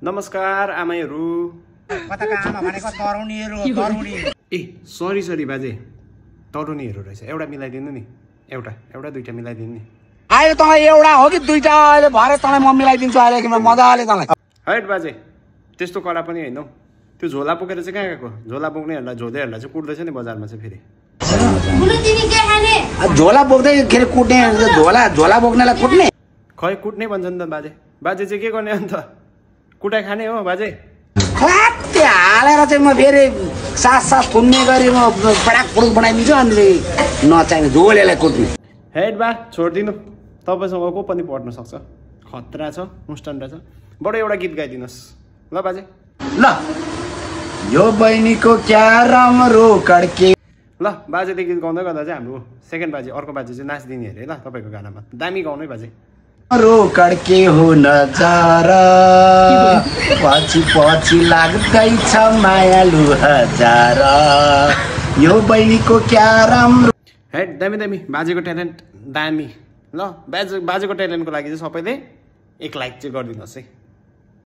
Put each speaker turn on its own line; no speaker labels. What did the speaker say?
नमस्कार आमाहरू।
कताका आमा भनेको तरुणीहरू।
ए सरी बाजे, तरुणीहरू रहेछ। एउटा मिलाइदिनु नि, एउटा दुईटा मिलाइदिनु नि।
अहिले तँलाई एउटा हो कि दुईटा अहिले भरे तँलाई म मिलाइदिन्छु अहिले मजाले तँलाई।
हैट बाजे, त्यस्तो कडा पनि होइन हौ। त्यो झोला बोकेर चाहिँ कहाँ गएको? झोला बोक्नेहरूलाई झोदेहरूलाई चाहिँ कुट्दैछ नि बजारमा चाहिँ फेरि।
झोला बोक्दैखेरि कुट्ने, झोला बोक्नेलाई कुट्ने?
खै कुट्ने भन्छ नि त बाजे। बाजे चाहिँ के गर्ने अन्त? कुटाइ खाने हो बाजे?
त्यो हालेर चाहिँ म फेरि सास थुन्ने गरी म पडाक पुडुक बनाइदिन्छु अनि नचाहिने झोलेलाई कुट्ने।
हेड बा छोडिदिनु, तपाईँसँग को पनि पढ्न सक्छ। खतरा छ, मुस्टन्डा छ। बडो एउटा गीत गाइदिनुहोस् ल बाजे।
ल यो बहिनीको क्या राम्रो कड्के।
ल बाजेले गीत गाउँदै गर्दा चाहिँ हाम्रो सेकेन्ड बाजे, अर्को बाजे चाहिँ नाचिदिने अरे ल तपाईँको गानामा। दामी गाउनु है बाजे।
रो कड्के हो नजारा पछि लाग्दैछ मायालु हजारा यो बहिनीको क्या राम्रो।
हेड दामी बाजेको ट्यालेन्ट दामी। ल बाजेको ट्यालेन्टको लागि चाहिँ सबैले 1 लाइक चाहिँ गरिदिनुहोस् है।